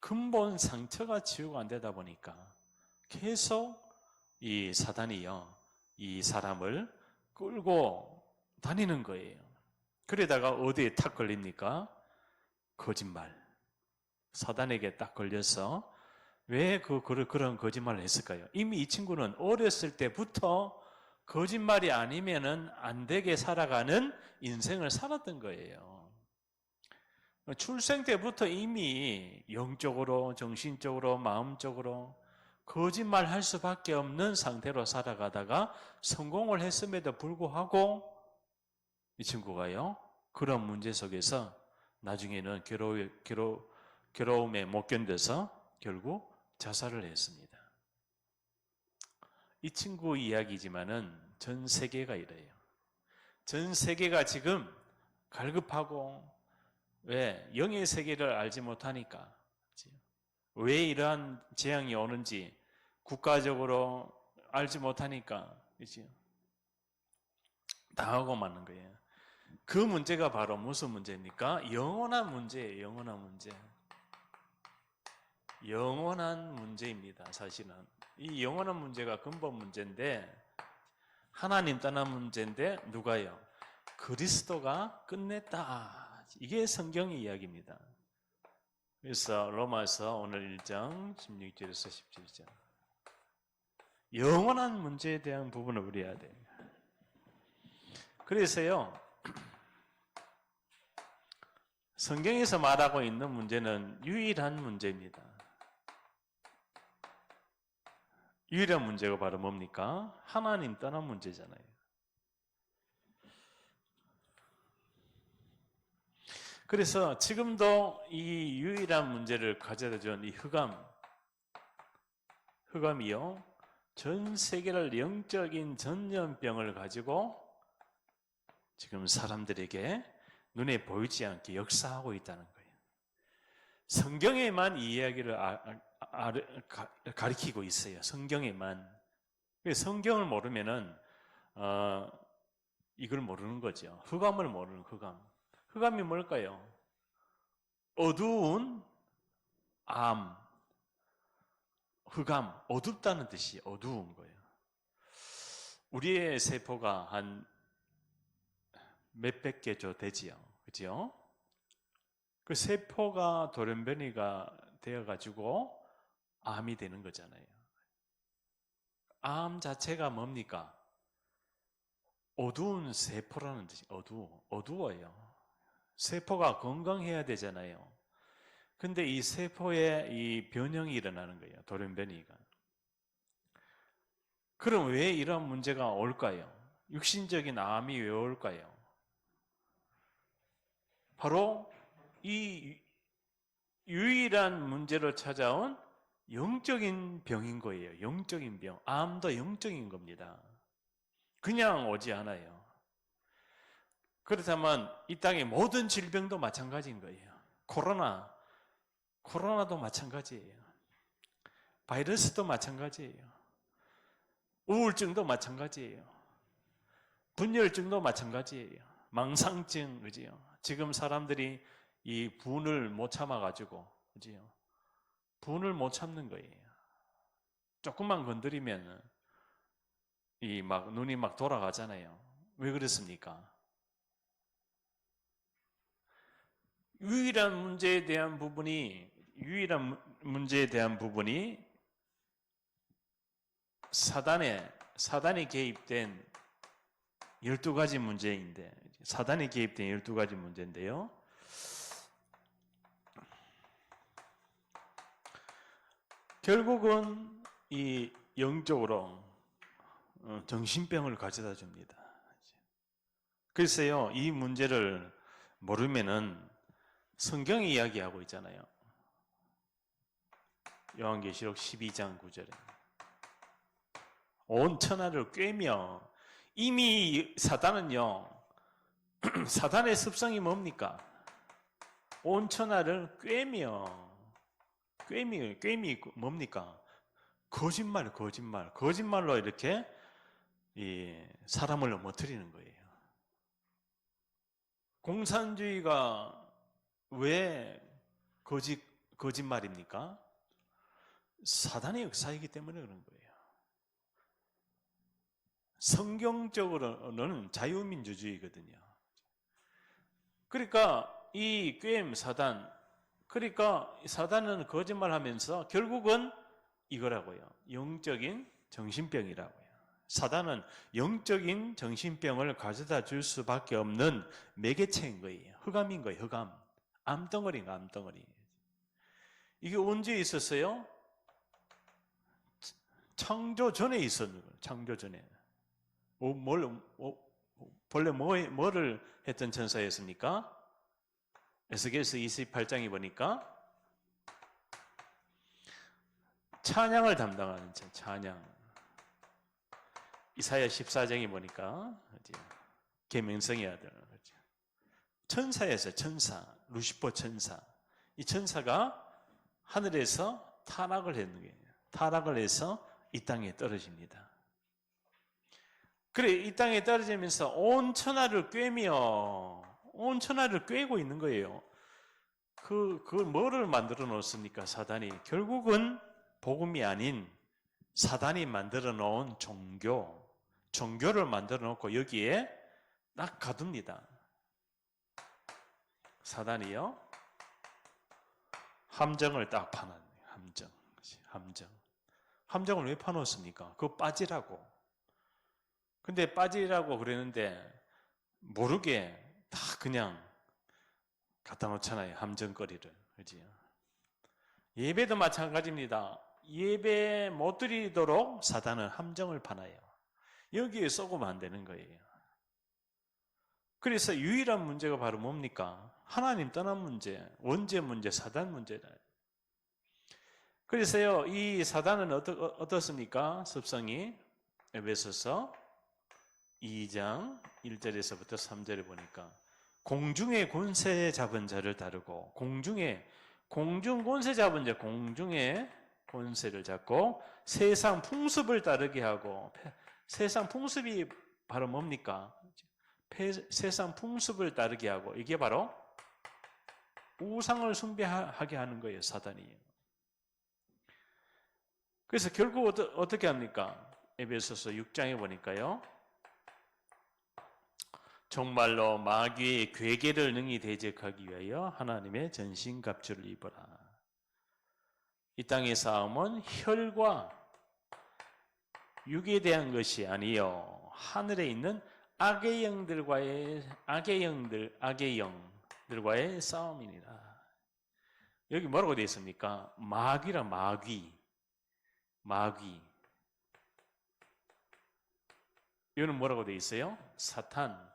근본 상처가 치유가 안 되다 보니까 계속 이 사단이요, 이 사람을 끌고 다니는 거예요. 그러다가 어디에 탁 걸립니까? 거짓말. 사단에게 딱 걸려서 왜 그런 거짓말을 했을까요? 이미 이 친구는 어렸을 때부터 거짓말이 아니면은 안 되게 살아가는 인생을 살았던 거예요. 출생 때부터 이미 영적으로, 정신적으로, 마음적으로 거짓말 할 수밖에 없는 상태로 살아가다가 성공을 했음에도 불구하고 이 친구가요, 그런 문제 속에서 나중에는 괴로움에 못 견뎌서 결국 자살을 했습니다. 이 친구 이야기지만은 전 세계가 이래요. 전 세계가 지금 갈급하고, 왜? 영의 세계를 알지 못하니까. 왜 이러한 재앙이 오는지 국가적으로 알지 못하니까 당하고 마는 거예요. 그 문제가 바로 무슨 문제입니까? 영원한 문제예요. 영원한 문제. 영원한 문제입니다. 사실은 이 영원한 문제가 근본 문제인데, 하나님 떠난 문제인데 누가요? 그리스도가 끝냈다. 이게 성경의 이야기입니다. 그래서 로마서 오늘 1장 16절에서 17절, 영원한 문제에 대한 부분을 우려해야 돼요. 그래서요, 성경에서 말하고 있는 문제는 유일한 문제입니다. 유일한 문제가 바로 뭡니까? 하나님 떠난 문제잖아요. 그래서 지금도 이 유일한 문제를 가져다 준 이 흑암이요, 전 세계를 영적인 전염병을 가지고 지금 사람들에게 눈에 보이지 않게 역사하고 있다는 거예요. 성경에만 이 이야기를 가리키고 있어요. 성경에만. 성경을 모르면은 이걸 모르는 거죠. 흑암을 모르는 흑암. 흑암이 뭘까요? 어두운 암. 흑암, 어둡다는 뜻이 어두운 거예요. 우리의 세포가 한 몇백 개조 되지요. 그죠? 그 세포가 돌연변이가 되어가지고 암이 되는 거잖아요. 암 자체가 뭡니까? 어두운 세포라는 뜻이 어두워요. 세포가 건강해야 되잖아요. 근데 이 세포에 이 변형이 일어나는 거예요. 돌연변이가. 그럼 왜 이런 문제가 올까요? 육신적인 암이 왜 올까요? 바로 이 유일한 문제로 찾아온 영적인 병인 거예요. 영적인 병. 암도 영적인 겁니다. 그냥 오지 않아요. 그렇다면 이 땅의 모든 질병도 마찬가지인 거예요. 코로나도 마찬가지예요. 바이러스도 마찬가지예요. 우울증도 마찬가지예요. 분열증도 마찬가지예요. 망상증, 그지요? 지금 사람들이 이 분을 못 참아가지고, 그지요? 분을 못 참는 거예요. 조금만 건드리면 눈이 막 돌아가잖아요. 왜 그렇습니까? 유일한 문제에 대한 부분이 사단이 개입된 12가지 문제인데, 사단이 개입된 12가지 문제인데요. 결국은 이 영적으로 정신병을 가져다 줍니다. 글쎄요, 이 문제를 모르면은 성경이 이야기하고 있잖아요. 요한계시록 12장 9절에 온 천하를 꿰며, 이미 사단은요, 사단의 습성이 뭡니까? 온 천하를 꿰며 뭡니까? 거짓말로 이렇게 사람을 넘어뜨리는 거예요. 공산주의가 왜 거짓말입니까? 사단의 역사이기 때문에 그런 거예요. 성경적으로는 자유민주주의거든요. 그러니까 이 꾀임 사단, 그러니까 사단은 거짓말하면서 결국은 이거라고요. 영적인 정신병이라고요. 사단은 영적인 정신병을 가져다 줄 수밖에 없는 매개체인 거예요. 흑암인 거예요. 흑암. 암덩어리인가 암덩어리. 이게 언제 있었어요? 창조 전에 있었는 거예요. 창조 전에. 본래 뭐를 했던 천사였습니까? 에스겔서 28장에 보니까 찬양을 담당하는 찬양. 이사야 14장에 보니까 계명성의 아들 천사였어요. 천사. 루시퍼 천사. 이 천사가 하늘에서 타락을 했는 거예요. 타락을 해서 이 땅에 떨어집니다. 그래, 이 땅에 떨어지면서 온 천하를 꿰고 있는 거예요. 그걸 뭐를 만들어 놓습니까? 사단이. 결국은 복음이 아닌 사단이 만들어 놓은 종교를 만들어 놓고 여기에 딱 가둡니다. 사단이요. 함정을 딱 파는 함정을 왜 파놓습니까? 그거 빠지라고. 근데 빠지라고 그랬는데 모르게 다 그냥 갖다 놓잖아요. 함정거리를. 그렇지요? 예배도 마찬가지입니다. 예배 못 드리도록 사단은 함정을 파놔요. 여기에 쏘고면 안 되는 거예요. 그래서 유일한 문제가 바로 뭡니까? 하나님 떠난 문제, 원죄 문제, 사단 문제다. 그래서요, 이 사단은 어떻습니까? 습성이 에베소서 2장 1절에서부터 3절에 보니까 공중의 권세 잡은 자를 다루고 공중 권세 잡은 자 공중의 권세를 잡고 세상 풍습을 따르게 하고 세상 풍습이 바로 뭡니까? 세상 풍습을 따르게 하고 이게 바로 우상을 숭배하게 하는 거예요. 사단이. 그래서 결국 어떻게 합니까? 에베소서 6장에 보니까요. 정말로 마귀의 괴계를 능히 대적하기 위하여 하나님의 전신갑주를 입어라. 이 땅의 싸움은 혈과 육에 대한 것이 아니요 하늘에 있는 악의 영들과의 싸움이니라. 여기 뭐라고 되어 있습니까? 마귀라 마귀. 이거는 뭐라고 되어 있어요? 사탄.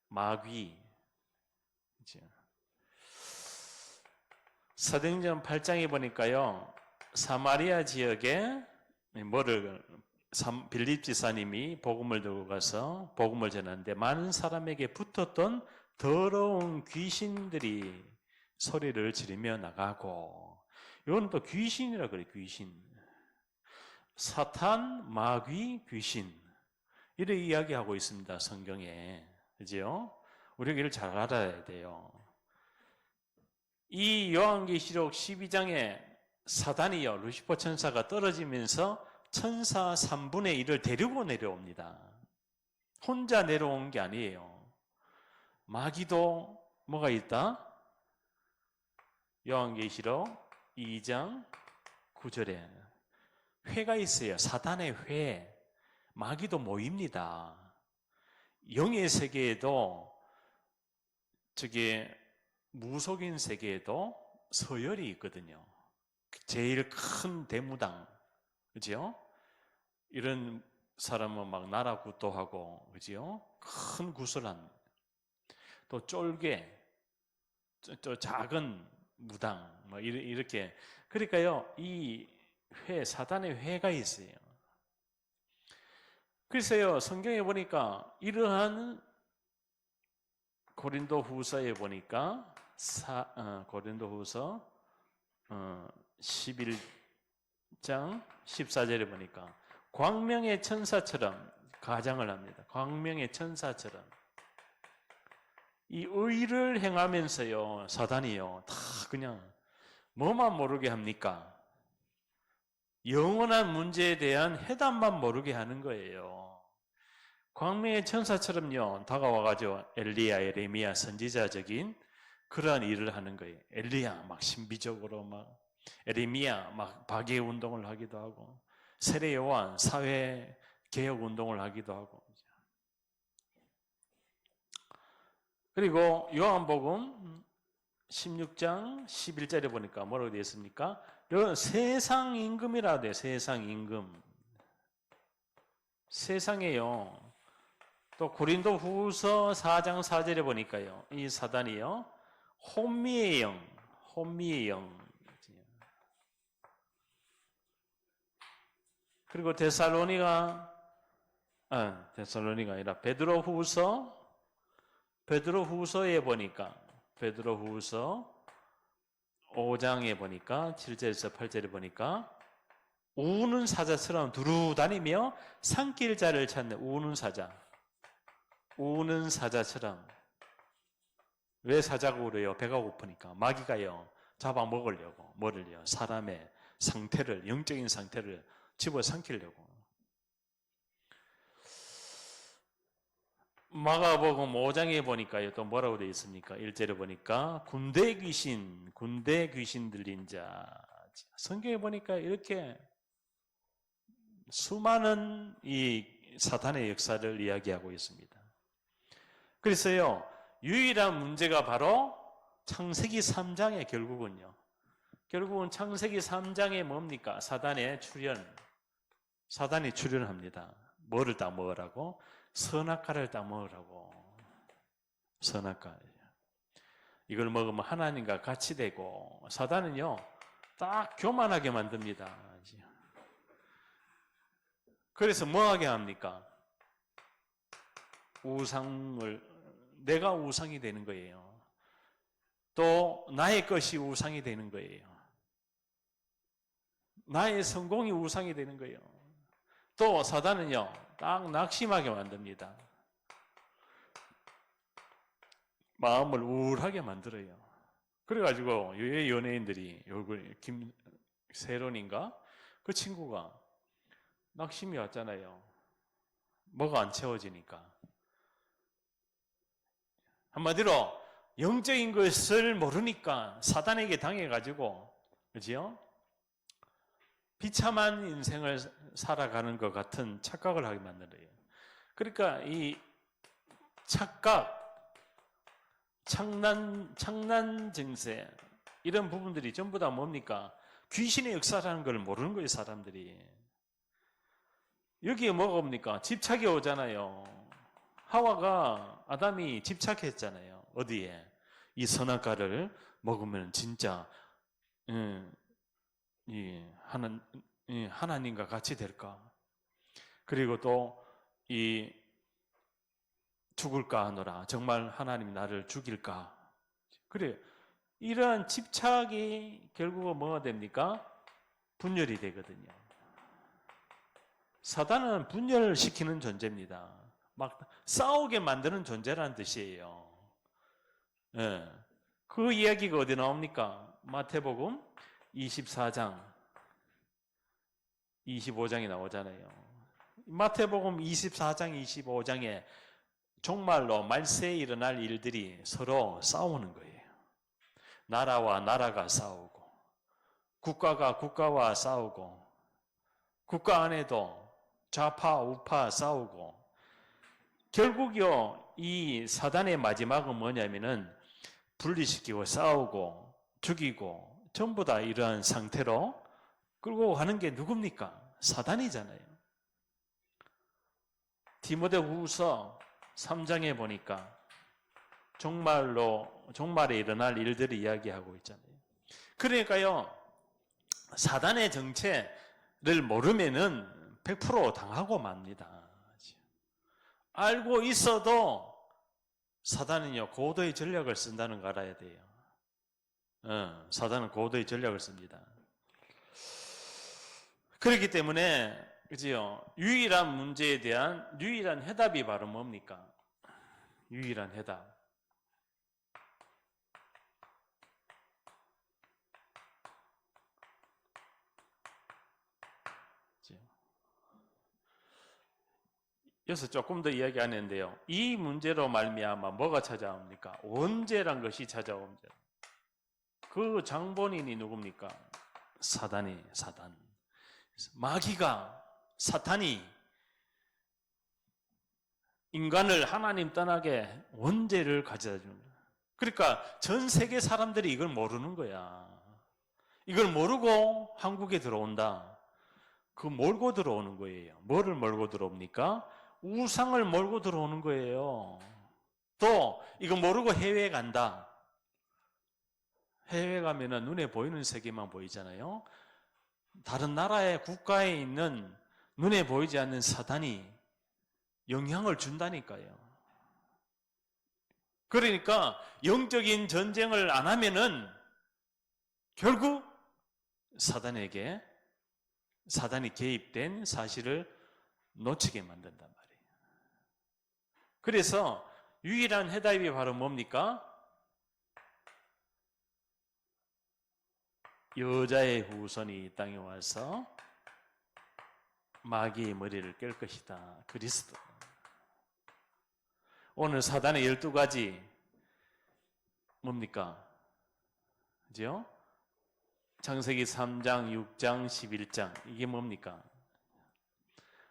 마귀. 사도행전 8장에 보니까요. 사마리아 지역에 빌립 지사님이 복음을 들고 가서 복음을 전하는데 많은 사람에게 붙었던 더러운 귀신들이 소리를 지르며 나가고 이건 또 귀신이라 그래요. 귀신. 사탄, 마귀, 귀신 이렇게 이야기하고 있습니다. 성경에. 그죠? 우리가 이걸 잘 알아야 돼요. 이 요한계시록 12장에 사단이요. 루시퍼 천사가 떨어지면서 천사 3분의 1을 데리고 내려옵니다. 혼자 내려온 게 아니에요. 마귀도 뭐가 있다? 요한계시록 2장 9절에 회가 있어요. 사단의 회. 마귀도 모입니다. 영의 세계에도 무속인 세계에도 서열이 있거든요. 제일 큰 대무당, 그죠? 이런 사람은 막 나라 구도하고, 그죠? 큰 구슬한, 또 쫄개, 또 작은 무당, 뭐 이렇게. 그러니까요, 이 사단의 회가 있어요. 그래서요, 성경에 보니까 이러한 고린도후서에 보니까 고린도후서 11장 14절에 보니까 광명의 천사처럼 가장을 합니다. 광명의 천사처럼 이 의를 행하면서요, 사단이요, 다 그냥 뭐만 모르게 합니까? 영원한 문제에 대한 해답만 모르게 하는 거예요. 광명의 천사처럼요, 다가와가지고 엘리야, 예레미야 선지자적인 그러한 일을 하는 거예요. 엘리야 막 신비적으로 막, 예레미야 막 박해 운동을 하기도 하고, 세례 요한 사회 개혁 운동을 하기도 하고. 그리고 요한복음 16장 11절에 보니까 뭐라고 되어 있습니까? 세상 임금이라고 돼요. 세상 임금. 세상에요. 또 고린도 후서 4장 4절에 보니까요. 이 사단이요. 혼미의 영, 혼미의 영. 그리고 데살로니가 아니라 베드로후서에 보니까 베드로후서 5장에 보니까 7절에서 8절에 보니까 우는 사자처럼 두루 다니며 산길자를 찾는 우는 사자처럼. 왜 사자고 그래요? 배가 고프니까. 마귀가요 잡아먹으려고 뭐를요? 사람의 상태를, 영적인 상태를 집어삼키려고. 마가복음 5장에 보니까요, 또 뭐라고 되어 있습니까? 1절에 보니까 군대 귀신 들린 자. 성경에 보니까 이렇게 수많은 이 사탄의 역사를 이야기하고 있습니다. 그래서요, 유일한 문제가 바로 창세기 3장에 결국은 창세기 3장에 뭡니까? 사단이 출현합니다. 뭐를 따먹으라고? 선악과를 따먹으라고. 선악과. 이걸 먹으면 하나님과 같이 되고, 사단은요 딱 교만하게 만듭니다. 그래서 뭐하게 합니까? 내가 우상이 되는 거예요. 또 나의 것이 우상이 되는 거예요. 나의 성공이 우상이 되는 거예요. 또 사단은요 딱 낙심하게 만듭니다. 마음을 우울하게 만들어요. 그래가지고 연예인들이 김세론인가? 그 친구가 낙심이 왔잖아요. 뭐가 안 채워지니까. 한마디로 영적인 것을 모르니까 사단에게 당해가지고, 그지요? 비참한 인생을 살아가는 것 같은 착각을 하게 만들어요. 그러니까 이 착각, 창난 증세, 이런 부분들이 전부 다 뭡니까? 귀신의 역사라는 걸 모르는 거예요, 사람들이. 여기에 뭐가 옵니까? 집착이 오잖아요. 아담이 집착했잖아요. 어디에? 이 선악과를 먹으면 진짜 하나님과 같이 될까? 그리고 또 죽을까 하노라. 정말 하나님이 나를 죽일까? 그래. 이러한 집착이 결국은 뭐가 됩니까? 분열이 되거든요. 사단은 분열시키는 존재입니다. 막 싸우게 만드는 존재라는 뜻이에요. 예. 그 이야기가 어디 나옵니까? 마태복음 24장, 25장이 나오잖아요. 마태복음 24장, 25장에 정말로 말세에 일어날 일들이 서로 싸우는 거예요. 나라와 나라가 싸우고, 국가가 국가와 싸우고, 국가 안에도 좌파 우파 싸우고, 결국요 이 사단의 마지막은 뭐냐면은 분리시키고 싸우고 죽이고 전부 다 이러한 상태로 끌고 가는 게 누굽니까? 사단이잖아요. 디모데후서 3장에 보니까 종말에 일어날 일들을 이야기하고 있잖아요. 그러니까요 사단의 정체를 모르면은 100% 당하고 맙니다. 알고 있어도 사단은요 고도의 전략을 쓴다는 거 알아야 돼요. 사단은 고도의 전략을 씁니다. 그렇기 때문에 그지요? 유일한 문제에 대한 유일한 해답이 바로 뭡니까? 유일한 해답. 여기서 조금 더 이야기하는데요. 이 문제로 말미암아 뭐가 찾아옵니까? 원죄란 것이 찾아옵니다. 그 장본인이 누굽니까? 사단. 마귀가, 사탄이 인간을 하나님 떠나게 원죄를 가져다 주는 거야. 그러니까 전 세계 사람들이 이걸 모르는 거야. 이걸 모르고 한국에 들어온다. 그 몰고 들어오는 거예요. 뭐를 몰고 들어옵니까? 우상을 몰고 들어오는 거예요. 또 이거 모르고 해외에 간다. 해외 가면은 눈에 보이는 세계만 보이잖아요. 다른 나라의 국가에 있는 눈에 보이지 않는 사단이 영향을 준다니까요. 그러니까 영적인 전쟁을 안 하면은 결국 사단이 개입된 사실을 놓치게 만든단 말이에요. 그래서 유일한 해답이 바로 뭡니까? 여자의 후손이 이 땅에 와서 마귀의 머리를 깰 것이다. 그리스도. 오늘 사단의 12가지 뭡니까? 그죠? 창세기 3장, 6장, 11장 이게 뭡니까?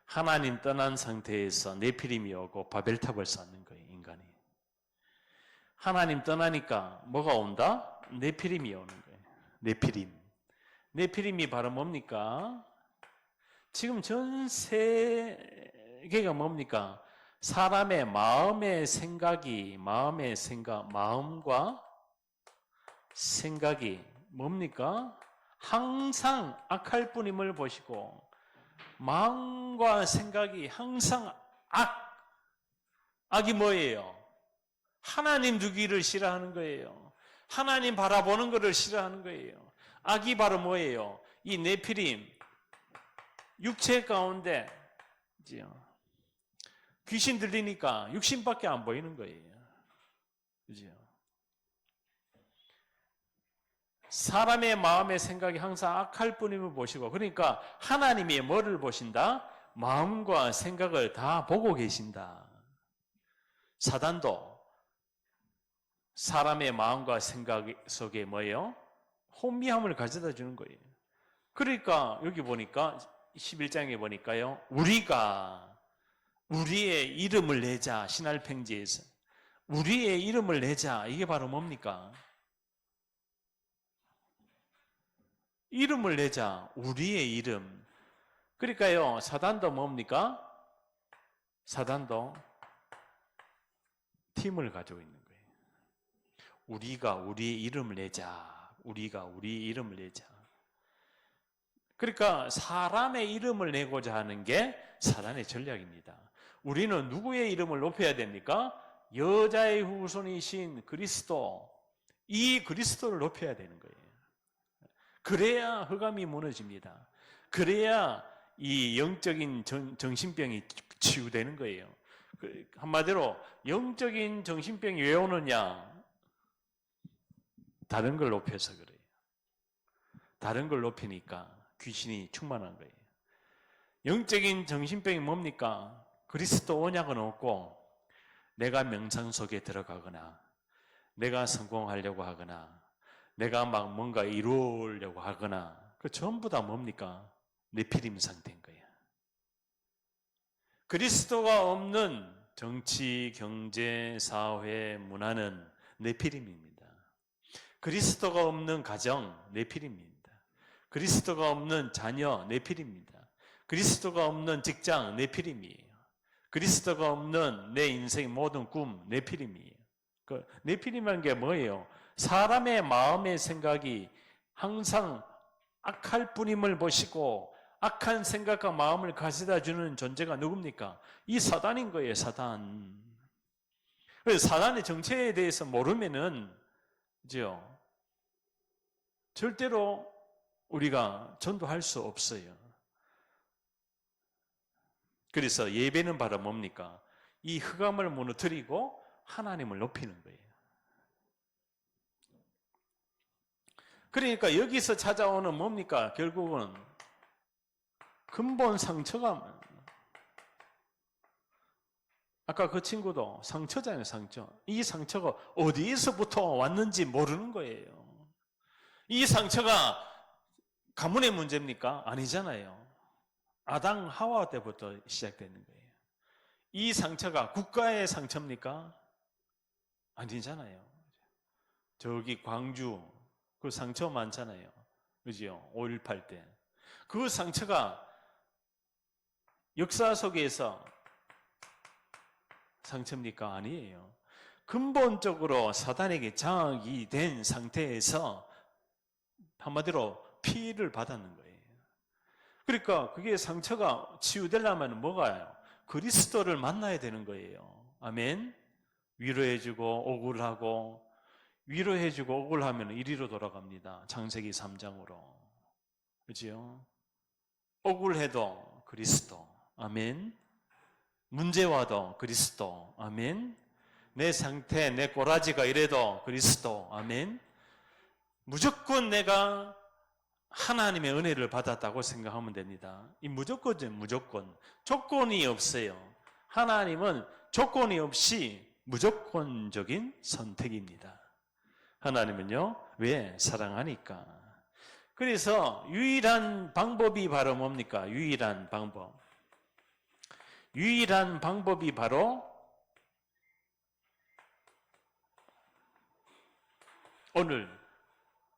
하나님 떠난 상태에서 네피림이 오고 바벨탑을 쌓는 거예요. 인간이. 하나님 떠나니까 뭐가 온다? 네피림이 오는 거예요. 네피림이 바로 뭡니까? 지금 전 세계가 뭡니까? 사람의 마음과 생각이 뭡니까? 항상 악할 뿐임을 보시고 마음과 생각이 항상 악이 뭐예요? 하나님 두기를 싫어하는 거예요. 하나님 바라보는 것을 싫어하는 거예요. 악이 바로 뭐예요? 이 네피림 육체 가운데 귀신 들리니까 육신밖에 안 보이는 거예요. 그죠? 사람의 마음의 생각이 항상 악할 뿐임을 보시고, 그러니까 하나님이 뭐를 보신다? 마음과 생각을 다 보고 계신다. 사단도 사람의 마음과 생각 속에 뭐예요? 혼미함을 가져다 주는 거예요. 그러니까 여기 보니까 11장에 보니까요. 우리가 우리의 이름을 내자. 신할팽지에서 우리의 이름을 내자. 이게 바로 뭡니까? 이름을 내자. 우리의 이름. 그러니까요. 사단도 뭡니까? 사단도 팀을 가지고 있는 거예요. 우리가 우리의 이름을 내자. 우리가 우리의 이름을 내자. 그러니까 사람의 이름을 내고자 하는 게 사단의 전략입니다. 우리는 누구의 이름을 높여야 됩니까? 여자의 후손이신 그리스도, 이 그리스도를 높여야 되는 거예요. 그래야 흑암이 무너집니다. 그래야 이 영적인 정신병이 치유되는 거예요. 한마디로 영적인 정신병이 왜 오느냐? 다른 걸 높여서 그래요. 다른 걸 높이니까 귀신이 충만한 거예요. 영적인 정신병이 뭡니까? 그리스도 언약은 없고 내가 명상 속에 들어가거나 내가 성공하려고 하거나 내가 막 뭔가 이루려고 하거나 그 전부 다 뭡니까? 네피림 상태인 거예요. 그리스도가 없는 정치, 경제, 사회, 문화는 네피림입니다. 그리스도가 없는 가정, 네피림입니다. 그리스도가 없는 자녀, 네피림입니다. 그리스도가 없는 직장, 네피림이에요. 그리스도가 없는 내 인생 모든 꿈, 네피림이에요. 그 네피림이라는 게 뭐예요? 사람의 마음의 생각이 항상 악할 뿐임을 보시고 악한 생각과 마음을 가져다 주는 존재가 누굽니까? 이 사단인 거예요, 사단. 그래서 사단의 정체에 대해서 모르면은, 그죠? 절대로 우리가 전도할 수 없어요. 그래서 예배는 바로 뭡니까? 이 흑암을 무너뜨리고 하나님을 높이는 거예요. 그러니까 여기서 찾아오는 뭡니까? 결국은 근본 상처가, 아까 그 친구도 상처잖아요, 상처. 이 상처가 어디에서부터 왔는지 모르는 거예요. 이 상처가 가문의 문제입니까? 아니잖아요. 아담 하와 때부터 시작되는 거예요. 이 상처가 국가의 상처입니까? 아니잖아요. 저기 광주 그 상처 많잖아요. 그죠? 5.18 때. 그 상처가 역사 속에서 상처입니까? 아니에요. 근본적으로 사단에게 장악이 된 상태에서 한마디로 피해를 받았는 거예요. 그러니까 그게 상처가 치유되려면 뭐가요? 그리스도를 만나야 되는 거예요. 아멘. 위로해주고 억울하고, 위로해주고 억울하면 이리로 돌아갑니다. 창세기 3장으로. 그렇죠? 억울해도 그리스도. 아멘. 문제 와도 그리스도. 아멘. 내 상태, 내 꼬라지가 이래도 그리스도. 아멘. 무조건 내가 하나님의 은혜를 받았다고 생각하면 됩니다. 이 무조건이죠, 무조건. 조건이 없어요. 하나님은 조건이 없이 무조건적인 선택입니다. 하나님은요, 왜? 사랑하니까. 그래서 유일한 방법이 바로 뭡니까? 유일한 방법. 유일한 방법이 바로 오늘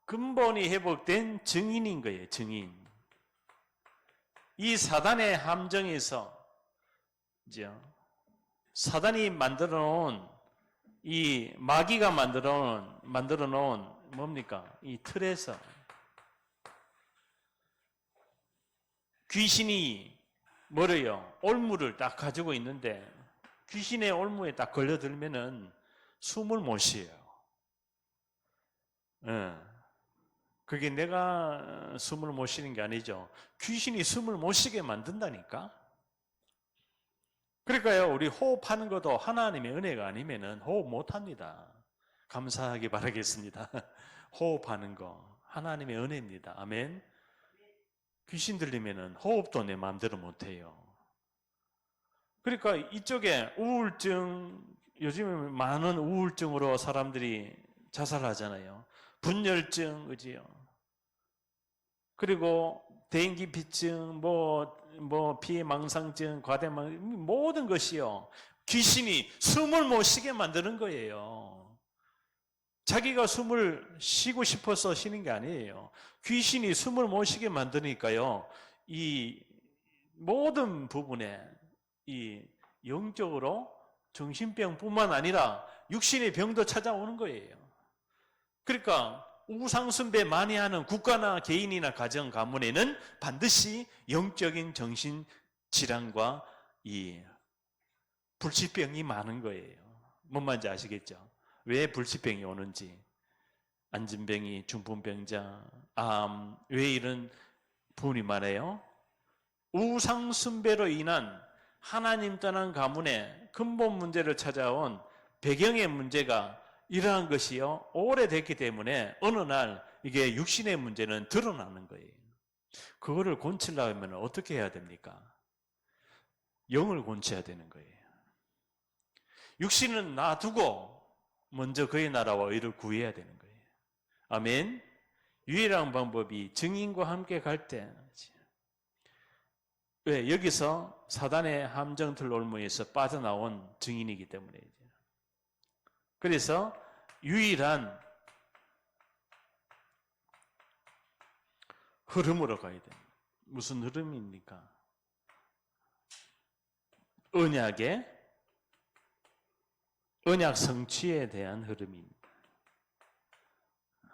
근본이 회복된 증인인 거예요. 증인. 이 사단의 함정에서 사단이 만들어 놓은, 이 마귀가 만들어 놓은 뭡니까? 이 틀에서 귀신이 뭐래요? 올무를 딱 가지고 있는데 귀신의 올무에 딱 걸려들면은 숨을 못 쉬어요. 그게 내가 숨을 못 쉬는 게 아니죠. 귀신이 숨을 못 쉬게 만든다니까. 그러니까요, 우리 호흡하는 것도 하나님의 은혜가 아니면은 호흡 못 합니다. 감사하기 바라겠습니다. 호흡하는 거 하나님의 은혜입니다. 아멘. 귀신 들리면은 호흡도 내 마음대로 못 해요. 그러니까 이쪽에 우울증, 요즘에 많은 우울증으로 사람들이 자살하잖아요. 분열증, 그지요? 그리고 대인기피증, 피해망상증, 과대망상, 모든 것이요. 귀신이 숨을 못 쉬게 만드는 거예요. 자기가 숨을 쉬고 싶어서 쉬는 게 아니에요. 귀신이 숨을 못 쉬게 만드니까요. 이 모든 부분에 이 영적으로 정신병뿐만 아니라 육신의 병도 찾아오는 거예요. 그러니까 우상숭배 많이 하는 국가나 개인이나 가정, 가문에는 반드시 영적인 정신질환과 이 불치병이 많은 거예요. 뭔 말인지 아시겠죠? 왜 불치병이 오는지. 안진병이, 중풍병자, 암, 왜 이런 부분이 많아요? 우상숭배로 인한 하나님 떠난 가문의 근본 문제를 찾아온 배경의 문제가 이러한 것이요, 오래됐기 때문에 어느 날 이게 육신의 문제는 드러나는 거예요. 그거를 고치려면 어떻게 해야 됩니까? 영을 고쳐야 되는 거예요. 육신은 놔두고 먼저 그의 나라와 의를 구해야 되는 거예요. 아멘. 유일한 방법이 증인과 함께 갈 때, 왜? 여기서 사단의 함정틀 올무에서 빠져나온 증인이기 때문에. 그래서 유일한 흐름으로 가야 돼요. 무슨 흐름입니까? 언약 성취에 대한 흐름입니다.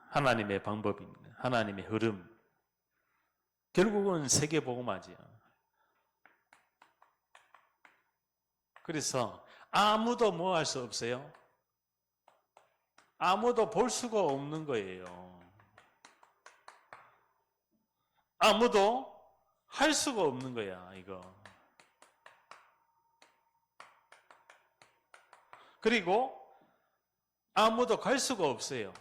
하나님의 방법입니다. 하나님의 흐름. 결국은 세계복음화죠. 그래서 아무도 뭐 할 수 없어요? 아무도 볼 수가 없는 거예요. 아무도 할 수가 없는 거야, 이거. 그리고 아무도 갈 수가 없어요.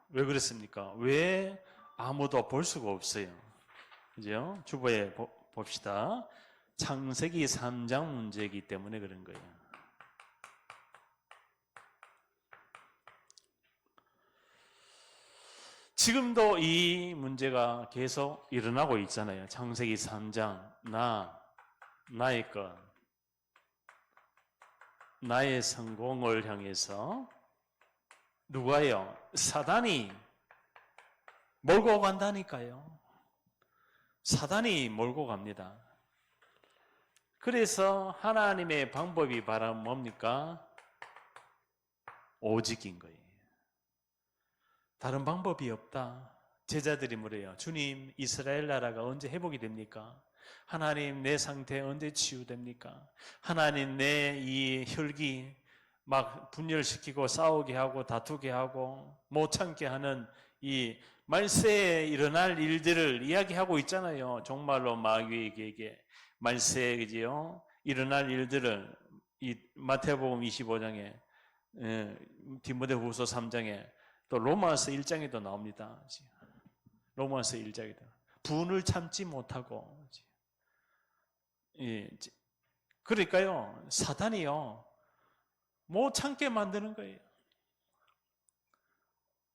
왜 그렇습니까? 왜 아무도 볼 수가 없어요. 그죠? 주보에 봅시다. 창세기 3장 문제이기 때문에 그런 거예요. 지금도 이 문제가 계속 일어나고 있잖아요. 창세기 3장, 나의 것, 나의 성공을 향해서 누가요? 사단이 몰고 간다니까요. 사단이 몰고 갑니다. 그래서 하나님의 방법이 바로 뭡니까? 오직인 거예요. 다른 방법이 없다. 제자들이 물어요. 주님, 이스라엘 나라가 언제 회복이 됩니까? 하나님, 내 상태 언제 치유됩니까? 하나님, 내 이 혈기 막 분열시키고 싸우게 하고 다투게 하고 못 참게 하는 이 말세에 일어날 일들을 이야기하고 있잖아요. 정말로 마귀에게 말세에 그지요? 일어날 일들을 이 마태복음 25장에 디모데후서 3장에 또 로마서 1장에도 나옵니다. 로마서 1장에도 분을 참지 못하고 그러니까요 사단이요 못 참게 만드는 거예요.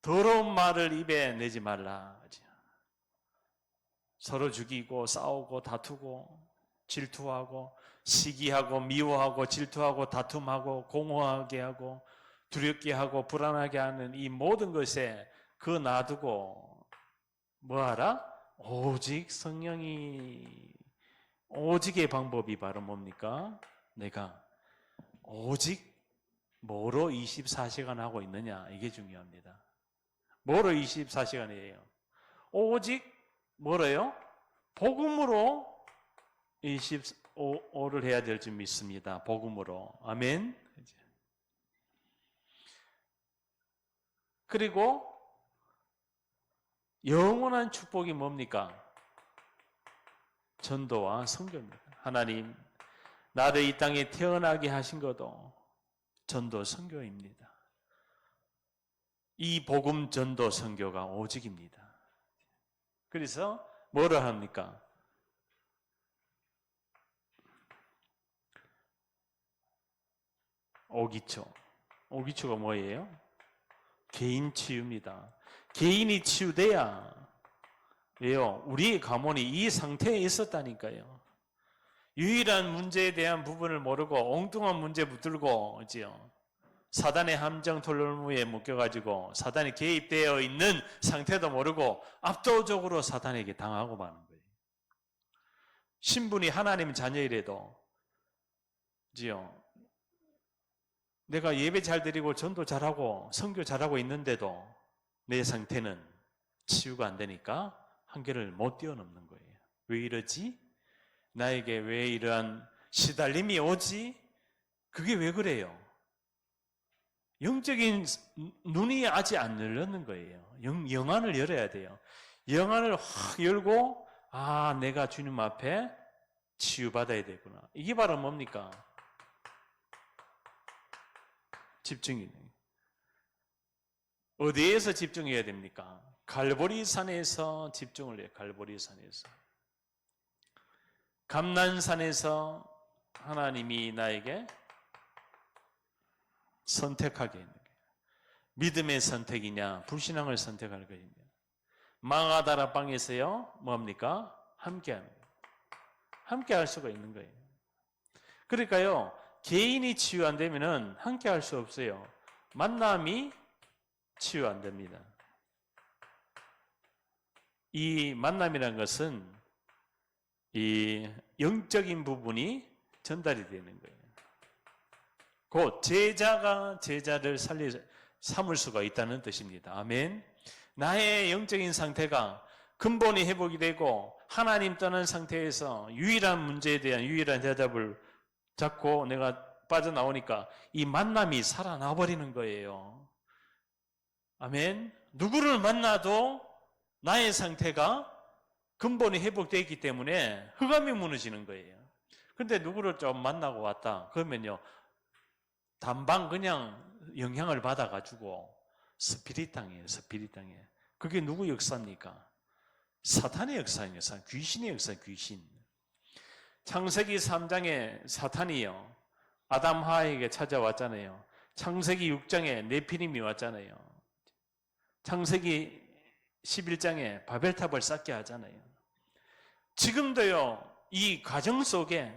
더러운 말을 입에 내지 말라. 서로 죽이고 싸우고 다투고 질투하고 시기하고 미워하고 질투하고 다툼하고 공허하게 하고 두렵게 하고 불안하게 하는 이 모든 것에 그 놔두고 뭐하라? 오직 성령이 오직의 방법이 바로 뭡니까? 내가 오직 뭐로 24시간 하고 있느냐 이게 중요합니다. 뭐로 24시간이에요? 오직 뭐래요? 복음으로 25를 해야 될 줄 믿습니다. 복음으로. 아멘. 그리고 영원한 축복이 뭡니까? 전도와 선교입니다. 하나님, 나를 이 땅에 태어나게 하신 것도 전도 선교입니다. 이 복음 전도 선교가 오직입니다. 그래서 뭐를 합니까? 오기초. 오기초가 뭐예요? 개인 치유입니다. 개인이 치유돼야 왜요? 우리의 가문이 이 상태에 있었다니까요. 유일한 문제에 대한 부분을 모르고 엉뚱한 문제 붙들고 있지요. 사단의 함정 돌무에 묶여가지고 사단이 개입되어 있는 상태도 모르고 압도적으로 사단에게 당하고 마는 거예요. 신분이 하나님 자녀이라도 지요. 내가 예배 잘 드리고 전도 잘하고 선교 잘하고 있는데도 내 상태는 치유가 안 되니까 한계를 못 뛰어넘는 거예요. 왜 이러지? 나에게 왜 이러한 시달림이 오지? 그게 왜 그래요? 영적인 눈이 아직 안 열렸는 거예요. 영안을 열어야 돼요. 영안을 확 열고 내가 주님 앞에 치유받아야 되구나. 이게 바로 뭡니까? 집중이 돼요. 어디에서 집중해야 됩니까? 갈보리산에서 집중을 해요. 갈보리산에서. 감난산에서 하나님이 나에게 선택하게 있는 거예요. 믿음의 선택이냐, 불신앙을 선택할 것이냐. 망하다라 빵에서요, 뭡니까? 함께하는 거예요. 함께할 수가 있는 거예요. 그러니까요, 개인이 치유 안 되면은 함께할 수 없어요. 만남이 치유 안 됩니다. 이 만남이라는 것은 이 영적인 부분이 전달이 되는 거예요. 곧 제자가 제자를 삼을 수가 있다는 뜻입니다. 아멘. 나의 영적인 상태가 근본이 회복이 되고 하나님 떠난 상태에서 유일한 문제에 대한 유일한 대답을 잡고 내가 빠져나오니까 이 만남이 살아나 버리는 거예요. 아멘. 누구를 만나도 나의 상태가 근본이 회복되어 있기 때문에 흑암이 무너지는 거예요. 근데 누구를 좀 만나고 왔다. 그러면요. 단방 그냥 영향을 받아가지고 스피릿 땅이에요. 스피릿 땅에. 그게 누구 역사입니까? 사탄의 역사입니다. 귀신의 역사, 귀신. 창세기 3장에 사탄이요, 아담 하와에게 찾아왔잖아요. 창세기 6장에 네피림이 왔잖아요. 창세기 11장에 바벨탑을 쌓게 하잖아요. 지금도요, 이 가정 속에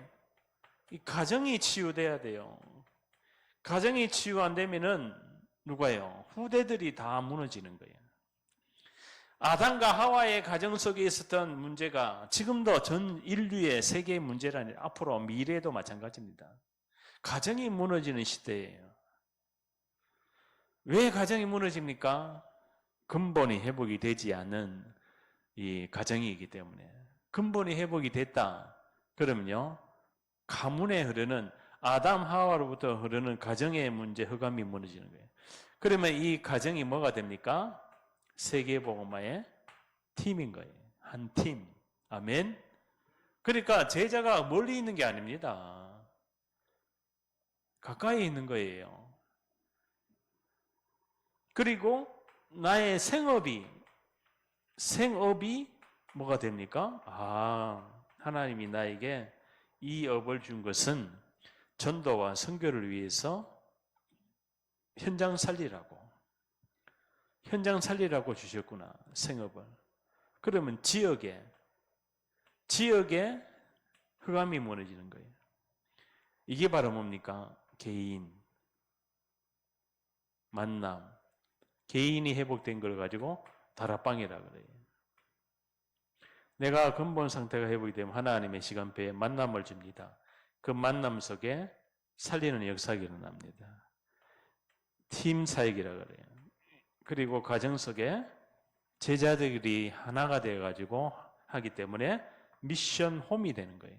이 가정이 치유돼야 돼요. 가정이 치유 안 되면은 누가요? 후대들이 다 무너지는 거예요. 아담과 하와의 가정 속에 있었던 문제가 지금도 전 인류의 세계의 문제라니 앞으로 미래에도 마찬가지입니다. 가정이 무너지는 시대예요. 왜 가정이 무너집니까? 근본이 회복이 되지 않은 이 가정이기 때문에. 근본이 회복이 됐다 그러면요, 가문에 흐르는, 아담 하와로부터 흐르는 가정의 문제, 흑암이 무너지는 거예요. 그러면 이 가정이 뭐가 됩니까? 세계복음화의 팀인 거예요. 한 팀. 아멘. 그러니까 제자가 멀리 있는 게 아닙니다. 가까이 있는 거예요. 그리고 나의 생업이 뭐가 됩니까? 하나님이 나에게 이 업을 준 것은 전도와 선교를 위해서 현장 살리라고 주셨구나, 생업을. 그러면 지역에 흑암이 무너지는 거예요. 이게 바로 뭡니까? 개인, 만남. 개인이 회복된 걸 가지고 다락방이라 그래요. 내가 근본 상태가 회복이 되면 하나님의 시간표에 만남을 줍니다. 그 만남 속에 살리는 역사가 일어납니다. 팀 사역이라 그래요. 그리고 가정 속에 제자들이 하나가 되어가지고 하기 때문에 미션 홈이 되는 거예요.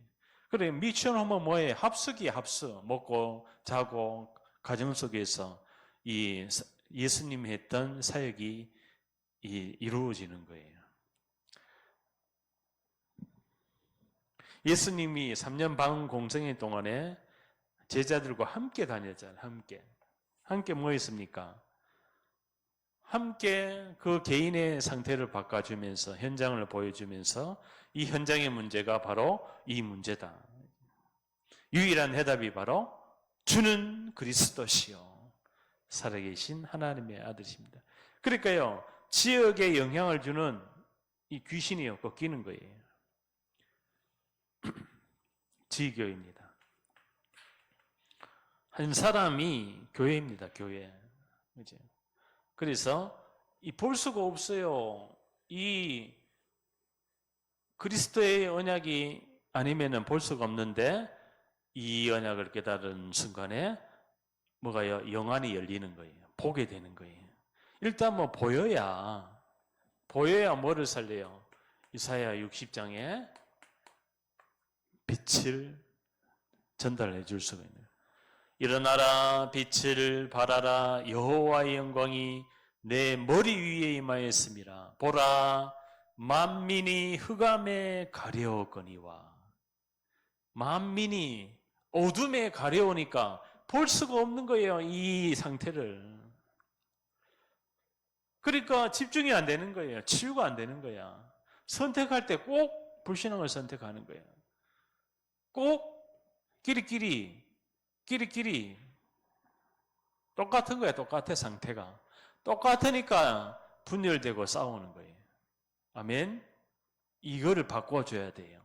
그래, 미션 홈은 뭐예요? 합숙이에요, 합숙. 먹고, 자고, 가정 속에서 이 예수님이 했던 사역이 이루어지는 거예요. 예수님이 3년 반 공생의 동안에 제자들과 함께 다녔잖아요. 함께 뭐 했습니까? 함께 그 개인의 상태를 바꿔주면서, 현장을 보여주면서 이 현장의 문제가 바로 이 문제다. 유일한 해답이 바로 주는 그리스도시요 살아계신 하나님의 아들이십니다. 그러니까요, 지역에 영향을 주는 이 귀신이요, 꺾이는 거예요. 지교입니다. 한 사람이 교회입니다, 교회. 그죠? 그래서 볼 수가 없어요. 이 그리스도의 언약이 아니면은 볼 수가 없는데, 이 언약을 깨달은 순간에 뭐가요? 영안이 열리는 거예요. 보게 되는 거예요. 일단 뭐 보여야 뭐를 살려요? 이사야 60장에 빛을 전달해 줄 수가 있는 거예요. 일어나라, 빛을 발하라, 여호와의 영광이 내 머리 위에 임하였음이라. 보라, 만민이 흑암에 가려웠거니와. 만민이 어둠에 가려우니까 볼 수가 없는 거예요, 이 상태를. 그러니까 집중이 안 되는 거예요. 치유가 안 되는 거야. 선택할 때 꼭 불신앙을 선택하는 거예요. 꼭 끼리끼리 똑같은 거야. 똑같아, 상태가. 똑같으니까 분열되고 싸우는 거예요. 아멘. 이거를 바꿔줘야 돼요.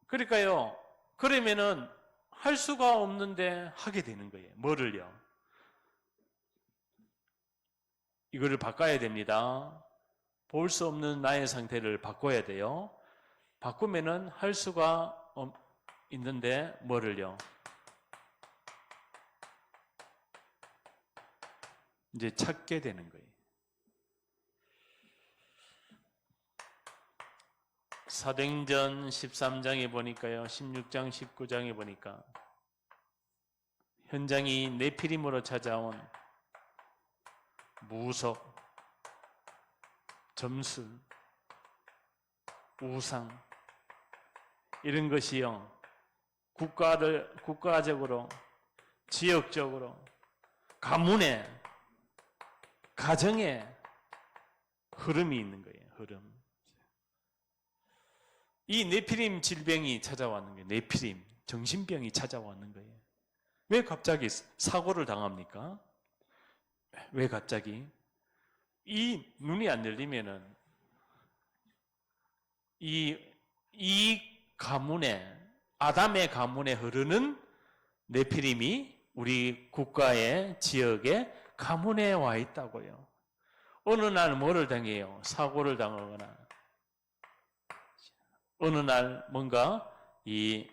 그러니까요, 그러면은 할 수가 없는데 하게 되는 거예요. 뭐를요? 이거를 바꿔야 됩니다. 볼 수 없는 나의 상태를 바꿔야 돼요. 바꾸면은 할 수가 있는데 뭐를요? 이제 찾게 되는 거예요. 사도행전 13장에 보니까요, 16장, 19장에 보니까 현장이 네피림으로 찾아온 무속, 점술, 우상 이런 것이요, 국가적으로, 지역적으로, 가문에, 가정에 흐름이 있는 거예요. 흐름. 이 네피림 질병이 찾아왔는 거예요. 네피림 정신병이 찾아왔는 거예요. 왜 갑자기 사고를 당합니까? 왜 갑자기? 이 눈이 안 열리면은 이 가문에, 아담의 가문에 흐르는 네피림이 우리 국가의 지역에 가문에 와 있다고요. 어느 날 뭐를 당해요? 사고를 당하거나 어느 날 뭔가 이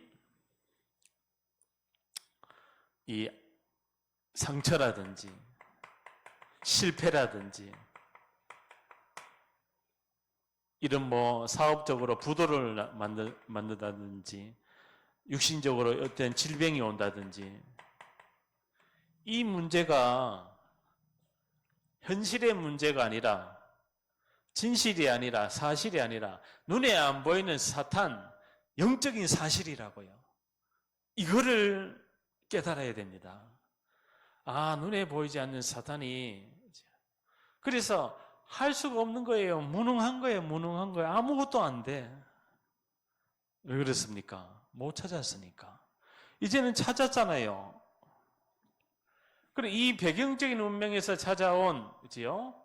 상처라든지 실패라든지 이런 뭐 사업적으로 부도를 만든다든지 육신적으로 어떤 질병이 온다든지 이 문제가 현실의 문제가 아니라 진실이 아니라 사실이 아니라 눈에 안 보이는 사탄, 영적인 사실이라고요. 이거를 깨달아야 됩니다. 아, 눈에 보이지 않는 사탄이 그래서 할 수가 없는 거예요. 무능한 거예요. 무능한 거예요. 아무것도 안 돼. 왜 그렇습니까? 못 찾았으니까. 이제는 찾았잖아요. 그래 이 배경적인 운명에서 찾아온 그지요?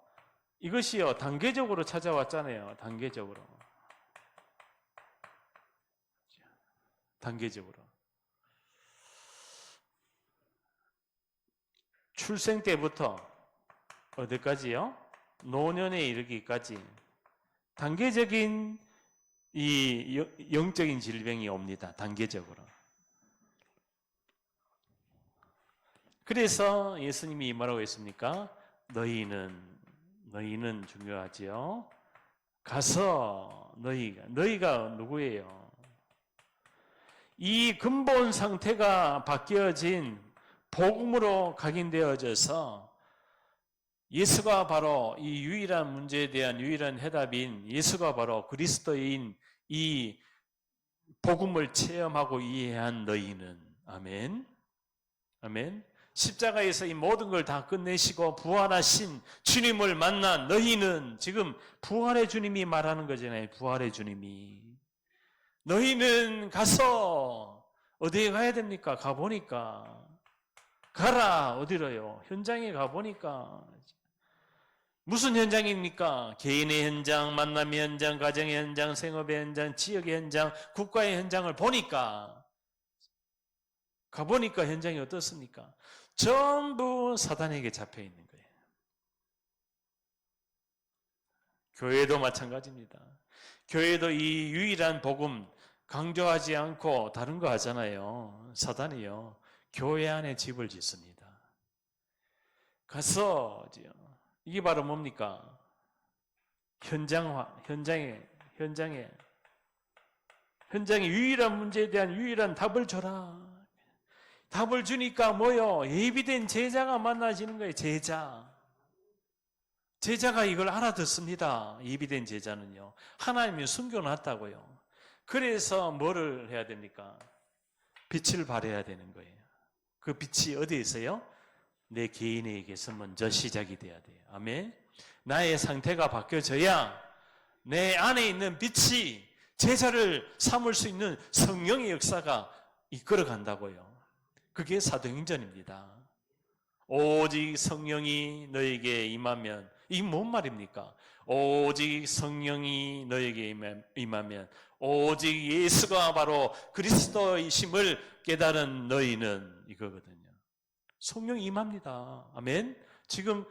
이것이요 단계적으로 찾아왔잖아요. 단계적으로. 출생 때부터 어디까지요? 노년에 이르기까지 단계적인 이 영적인 질병이 옵니다. 단계적으로. 그래서 예수님이 뭐라고 했습니까? 너희는 중요하지요. 가서 너희가 누구예요? 이 근본 상태가 바뀌어진 복음으로 각인되어져서 예수가 바로 이 유일한 문제에 대한 유일한 해답인 예수가 바로 그리스도인 이 복음을 체험하고 이해한 너희는 아멘. 아멘. 십자가에서 이 모든 걸 다 끝내시고 부활하신 주님을 만난 너희는 지금 부활의 주님이 말하는 거잖아요. 부활의 주님이. 너희는 가서 어디에 가야 됩니까? 가보니까. 가라. 어디로요? 현장에 가보니까. 무슨 현장입니까? 개인의 현장, 만남의 현장, 가정의 현장, 생업의 현장, 지역의 현장, 국가의 현장을 보니까 가보니까 현장이 어떻습니까? 전부 사단에게 잡혀 있는 거예요. 교회도 마찬가지입니다. 교회도 이 유일한 복음 강조하지 않고 다른 거 하잖아요. 사단이요. 교회 안에 집을 짓습니다. 가서 이게 바로 뭡니까? 현장의 유일한 문제에 대한 유일한 답을 줘라. 답을 주니까 뭐요? 예비된 제자가 만나지는 거예요. 제자가 이걸 알아듣습니다. 예비된 제자는요. 하나님이 숨겨놨다고요. 그래서 뭐를 해야 됩니까? 빛을 발해야 되는 거예요. 그 빛이 어디에 있어요? 내 개인에게서 먼저 시작이 돼야 돼요. 아멘. 나의 상태가 바뀌어져야 내 안에 있는 빛이 제자를 삼을 수 있는 성령의 역사가 이끌어 간다고요. 그게 사도행전입니다. 오직 성령이 너에게 임하면, 이게 뭔 말입니까? 오직 성령이 너에게 임하면, 오직 예수가 바로 그리스도이심을 깨달은 너희는 이거거든요. 성령이 임합니다. 아멘. 지금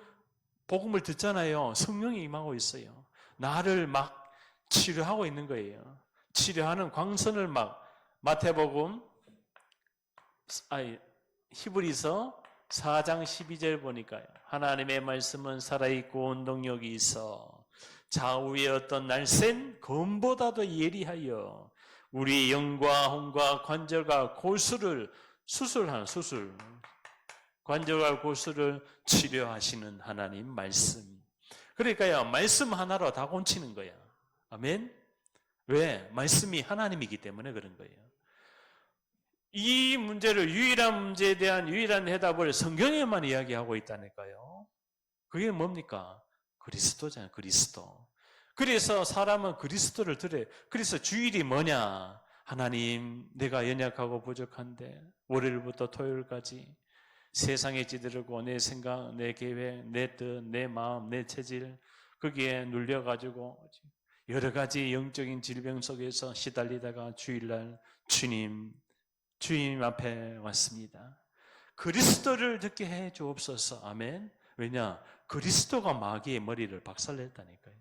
복음을 듣잖아요. 성령이 임하고 있어요. 나를 막 치료하고 있는 거예요. 치료하는 광선을 막 마태복음 히브리서 4장 12절 보니까요. 하나님의 말씀은 살아있고 운동력이 있어 좌우의 어떤 날쌘 검보다도 예리하여 우리 영과 혼과 관절과 골수를 관절과 골수를 치료하시는 하나님 말씀. 그러니까요, 말씀 하나로 다 고치는 거야. 아멘? 왜? 말씀이 하나님이기 때문에 그런 거예요. 이 문제를, 유일한 문제에 대한 유일한 해답을 성경에만 이야기하고 있다니까요. 그게 뭡니까? 그리스도잖아요. 그리스도. 그래서 사람은 그리스도를 들어요. 그래서 주일이 뭐냐? 하나님, 내가 연약하고 부족한데 월요일부터 토요일까지 세상의 지들고 내 생각, 내 계획, 내 뜻, 내 마음, 내 체질 거기에 눌려가지고 여러 가지 영적인 질병 속에서 시달리다가 주일날 주님 앞에 왔습니다. 그리스도를 듣게 해 주옵소서. 아멘. 왜냐? 그리스도가 마귀의 머리를 박살냈다니까요.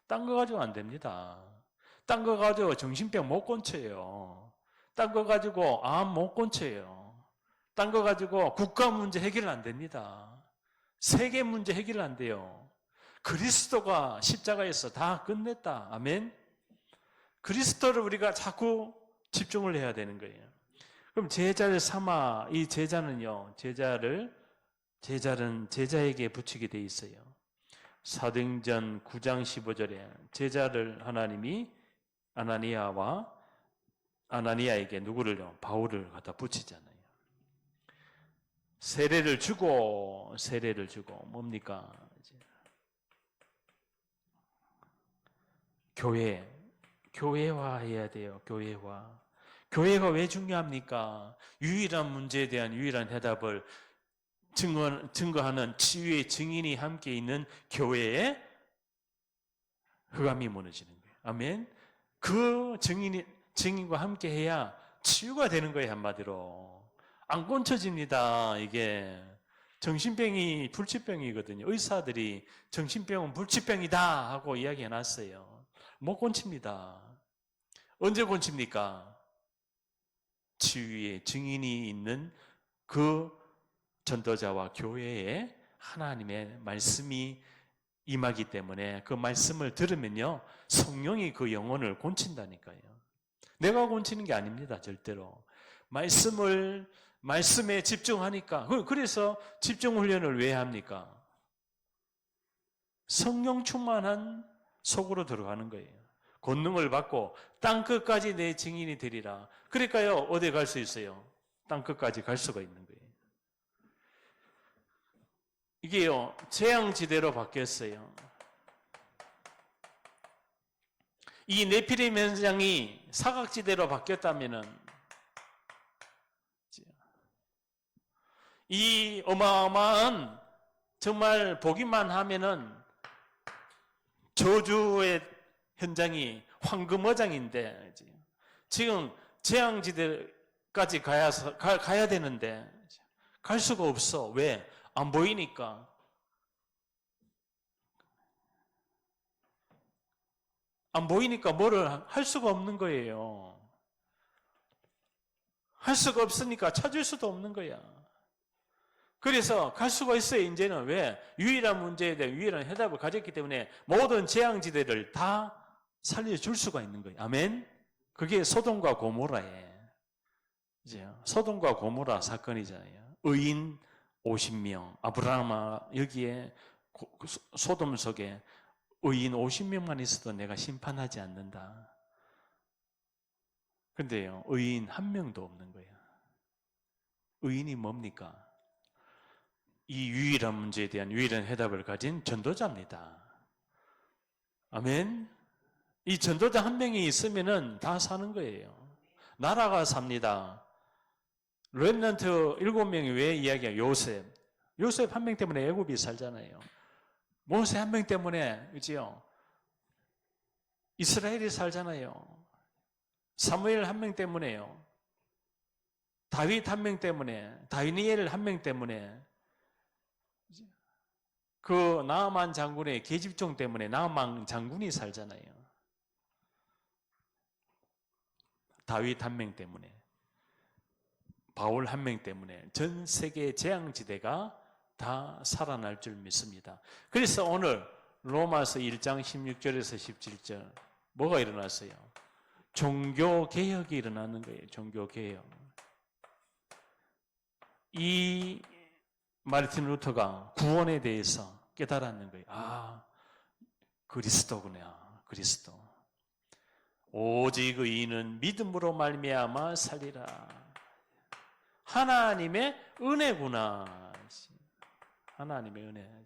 딴 거 가지고 안 됩니다. 딴 거 가지고 정신병 못 고쳐요. 딴 거 가지고 암 못 고쳐요. 딴 거 가지고 국가 문제 해결 안 됩니다. 세계 문제 해결 안 돼요. 그리스도가 십자가에서 다 끝냈다. 아멘. 그리스도를 우리가 자꾸 집중을 해야 되는 거예요. 그럼 제자를 삼아, 이 제자는요, 제자는 제자에게 붙이게 돼 있어요. 사도행전 9장 15절에 제자를 하나님이 아나니아에게 누구를요? 바울을 갖다 붙이잖아요. 세례를 주고 뭡니까? 교회화해야 돼요. 교회가 왜 중요합니까? 유일한 문제에 대한 유일한 해답을 증거하는 치유의 증인이 함께 있는 교회에 흑암이 무너지는 거예요. 아멘. 그 증인과 함께 해야 치유가 되는 거예요. 한마디로 안 고쳐집니다. 이게 정신병이 불치병이거든요. 의사들이 정신병은 불치병이다 하고 이야기해놨어요. 못 고칩니다. 언제 고칩니까? 치유의 증인이 있는 그 전도자와 교회에 하나님의 말씀이 임하기 때문에 그 말씀을 들으면요, 성령이 그 영혼을 고친다니까요. 내가 고치는 게 아닙니다. 절대로. 말씀에 집중하니까. 그래서 집중 훈련을 왜 합니까? 성령 충만한 속으로 들어가는 거예요. 권능을 받고 땅 끝까지 내 증인이 되리라. 그러니까요, 어디 갈 수 있어요? 땅 끝까지 갈 수가 있는 거예요. 이게요, 재앙지대로 바뀌었어요. 이 네피림 현상이 사각지대로 바뀌었다면은 이 어마어마한 정말 보기만 하면은 저주의 현장이 황금어장인데 지금 재앙지대까지 가야 되는데 갈 수가 없어. 왜? 안 보이니까. 안 보이니까 뭐를 할 수가 없는 거예요. 할 수가 없으니까 찾을 수도 없는 거야. 그래서 갈 수가 있어요. 이제는 왜? 유일한 문제에 대한 유일한 해답을 가졌기 때문에 모든 재앙지대를 다 살려줄 수가 있는 거예요. 아멘? 그게 소돔과 고모라에 이제 소돔과 고모라 사건이잖아요. 의인 50명, 아브라함아 여기에 소돔 속에 의인 50명만 있어도 내가 심판하지 않는다. 근데요, 의인 한 명도 없는 거예요. 의인이 뭡니까? 이 유일한 문제에 대한 유일한 해답을 가진 전도자입니다. 아멘? 이 전도자 한 명이 있으면은 다 사는 거예요. 나라가 삽니다. 렘넌트 7명이 왜 이야기해요? 요셉 한 명 때문에 애굽이 살잖아요. 모세 한 명 때문에 그지요? 이스라엘이 살잖아요. 사무엘 한 명 때문에요. 다윗 한 명 때문에, 다니엘 한 명 때문에, 그 나아만 장군의 계집종 때문에 나아만 장군이 살잖아요. 다윗 한 명 때문에, 바울 한 명 때문에 전 세계 재앙지대가 다 살아날 줄 믿습니다. 그래서 오늘 로마서 1장 16절에서 17절 뭐가 일어났어요? 종교개혁이 일어나는 거예요. 종교개혁. 이 마르틴 루터가 구원에 대해서 깨달았는 거예요. 아, 그리스도구나. 그리스도. 오직 의인은 믿음으로 말미암아 살리라. 하나님의 은혜구나. 하나님의 은혜.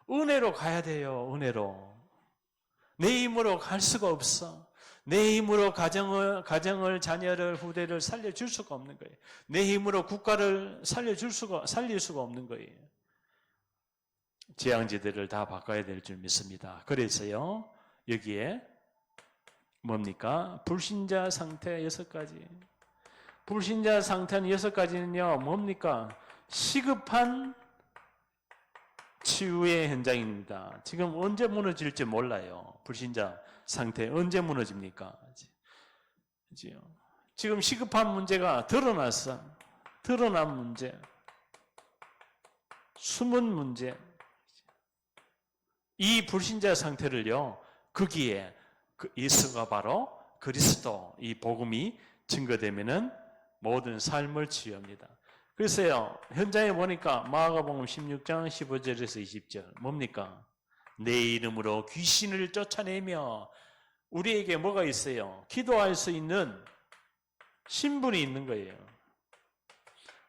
은혜로 가야 돼요. 은혜로. 내 힘으로 갈 수가 없어. 내 힘으로 가정을, 자녀를, 후대를 살려줄 수가 없는 거예요. 내 힘으로 국가를 살릴 수가 없는 거예요. 재앙지대를 다 바꿔야 될 줄 믿습니다. 그래서요, 여기에 뭡니까? 불신자 상태 6가지. 불신자 상태는 6가지는요, 뭡니까? 시급한 치유의 현장입니다. 지금 언제 무너질지 몰라요. 불신자 상태 언제 무너집니까? 지금 시급한 문제가 드러났어. 드러난 문제. 숨은 문제. 이 불신자 상태를요, 거기에 예수가 바로 그리스도, 이 복음이 증거되면은 모든 삶을 치유합니다. 그래서요, 현장에 보니까 마가복음 16장 15절에서 20절 뭡니까? 내 이름으로 귀신을 쫓아내며, 우리에게 뭐가 있어요? 기도할 수 있는 신분이 있는 거예요.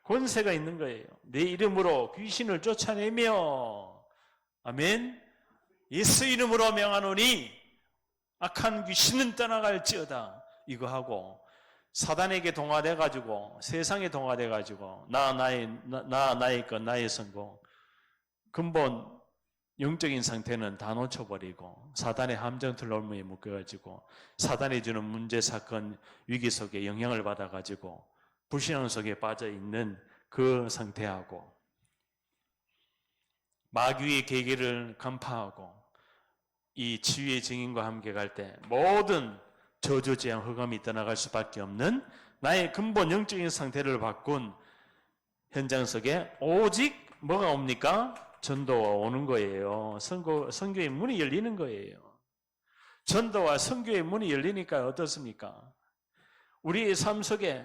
권세가 있는 거예요. 내 이름으로 귀신을 쫓아내며, 아멘. 예수 이름으로 명하노니 악한 귀신은 떠나갈지어다. 이거 하고 사단에게 동화돼가지고, 세상에 동화돼가지고, 나의 것, 나의 성공, 근본 영적인 상태는 다 놓쳐버리고, 사단의 함정틀 올무에 묶여가지고, 사단이 주는 문제, 사건, 위기 속에 영향을 받아가지고, 불신앙 속에 빠져있는 그 상태하고, 마귀의 계계를 간파하고, 이 치유의 증인과 함께 갈 때 모든 저주, 재앙, 흑암이 떠나갈 수밖에 없는 나의 근본 영적인 상태를 바꾼 현장 속에 오직 뭐가 옵니까? 전도가 오는 거예요. 선교의 문이 열리는 거예요. 전도와 선교의 문이 열리니까 어떻습니까? 우리의 삶 속에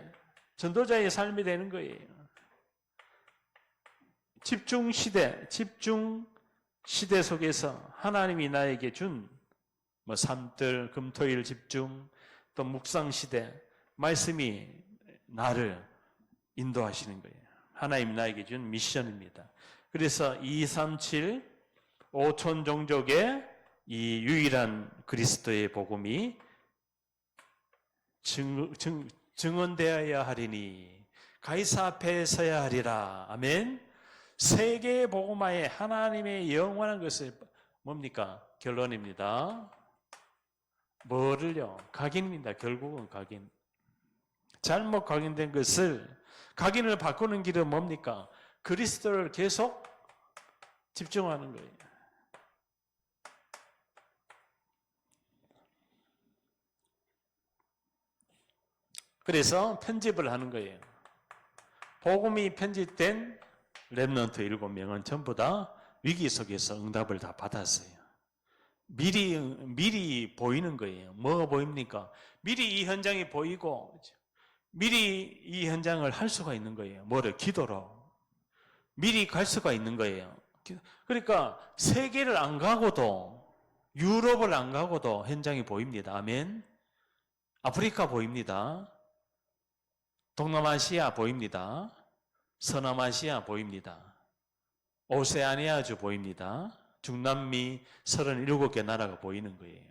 전도자의 삶이 되는 거예요. 집중 시대 속에서 하나님이 나에게 준 삼들, 금토일 집중, 또 묵상 시대, 말씀이 나를 인도하시는 거예요. 하나님이 나에게 준 미션입니다. 그래서 237 5천 종족의 이 유일한 그리스도의 복음이 증언되어야 하리니 가이사 앞에 서야 하리라. 아멘. 세계의 복음화에 하나님의 영원한 것을 뭡니까? 결론입니다. 뭐를요? 각인입니다. 결국은 각인. 잘못 각인된 것을, 각인을 바꾸는 길은 뭡니까? 그리스도를 계속 집중하는 거예요. 그래서 편집을 하는 거예요. 복음이 편집된 렘넌트 7명은 전부 다 위기 속에서 응답을 다 받았어요. 미리 보이는 거예요. 뭐가 보입니까? 미리 이 현장이 보이고, 미리 이 현장을 할 수가 있는 거예요. 뭐를? 기도로. 미리 갈 수가 있는 거예요. 그러니까 세계를 안 가고도, 유럽을 안 가고도 현장이 보입니다. 아멘. 아프리카 보입니다. 동남아시아 보입니다. 서남아시아 보입니다. 오세아니아주 보입니다. 중남미 37개 나라가 보이는 거예요.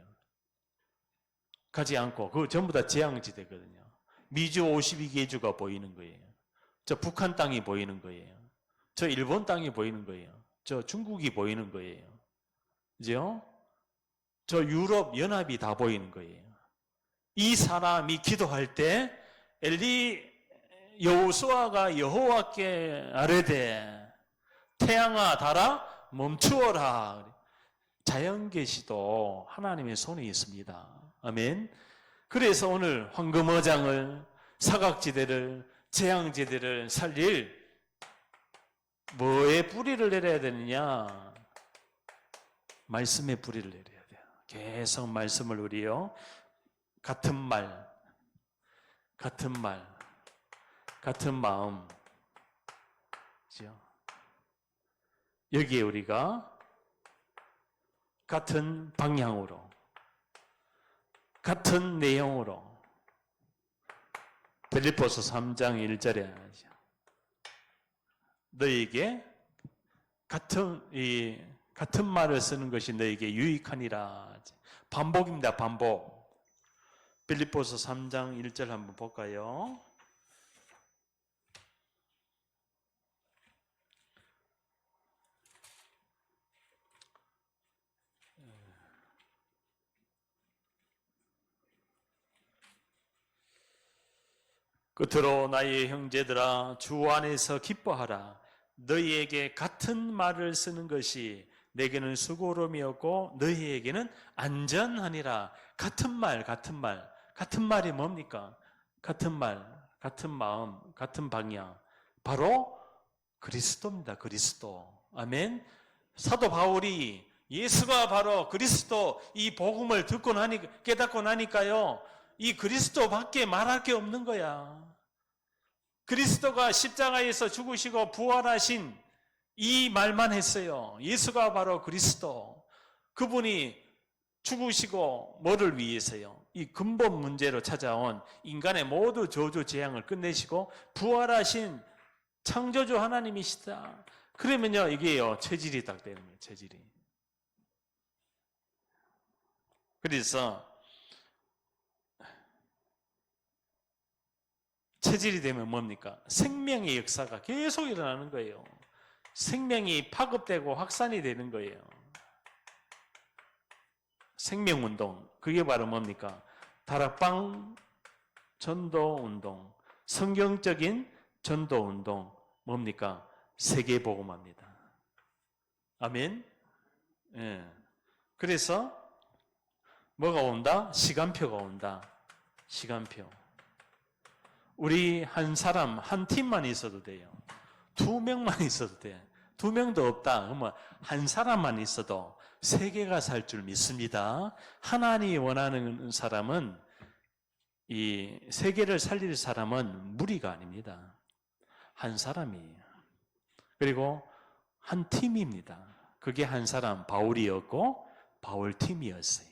가지 않고, 그거 전부 다 재앙지대거든요. 미주 52개 주가 보이는 거예요. 저 북한 땅이 보이는 거예요. 저 일본 땅이 보이는 거예요. 저 중국이 보이는 거예요. 그죠? 저 유럽 연합이 다 보이는 거예요. 이 사람이 기도할 때 여호수아가 여호와께 아뢰되 태양아 달아 멈추어라. 자연계시도 하나님의 손에 있습니다. 아멘. 그래서 오늘 황금어장을, 사각지대를, 재앙지대를 살릴 뭐에 뿌리를 내려야 되느냐? 말씀의 뿌리를 내려야 돼요. 계속 말씀을 우리요, 같은 말, 같은 마음, 그죠? 여기에 우리가 같은 방향으로, 같은 내용으로, 빌립보서 3장 1절에 너희에게 같은 같은 말을 쓰는 것이 너에게 유익하니라. 반복입니다. 반복. 빌립보서 3장 1절 한번 볼까요? 끝으로 나의 형제들아 주 안에서 기뻐하라. 너희에게 같은 말을 쓰는 것이 내게는 수고로움이었고 너희에게는 안전하니라. 같은 말, 같은 말. 같은 말이 뭡니까? 같은 말, 같은 마음, 같은 방향. 바로 그리스도입니다. 그리스도. 아멘. 사도 바울이 예수가 바로 그리스도 이 복음을 듣고 깨닫고 나니까요. 이 그리스도밖에 말할 게 없는 거야. 그리스도가 십자가에서 죽으시고 부활하신 이 말만 했어요. 예수가 바로 그리스도. 그분이 죽으시고 뭐를 위해서요? 이 근본 문제로 찾아온 인간의 모두 저주 재앙을 끝내시고 부활하신 창조주 하나님이시다. 그러면요, 이게요, 체질이 딱 되는 거예요, 체질이. 그래서 체질이 되면 뭡니까? 생명의 역사가 계속 일어나는 거예요. 생명이 파급되고 확산이 되는 거예요. 생명운동. 그게 바로 뭡니까? 다락방 전도운동. 성경적인 전도운동. 뭡니까? 세계복음화입니다. 아멘? 예. 그래서 뭐가 온다? 시간표가 온다. 시간표. 우리 한 사람, 한 팀만 있어도 돼요. 2명만 있어도 돼. 2명도 없다. 그러면 한 사람만 있어도 세계가 살 줄 믿습니다. 하나님이 원하는 사람은, 이 세계를 살릴 사람은 무리가 아닙니다. 한 사람이에요. 그리고 한 팀입니다. 그게 한 사람, 바울이었고 바울 팀이었어요.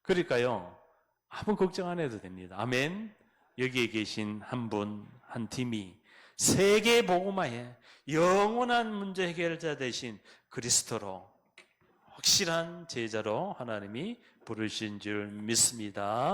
그러니까요, 아무 걱정 안 해도 됩니다. 아멘. 여기에 계신 한 분, 한 팀이 세계 복음화에 영원한 문제 해결자 되신 그리스도로 확실한 제자로 하나님이 부르신 줄 믿습니다.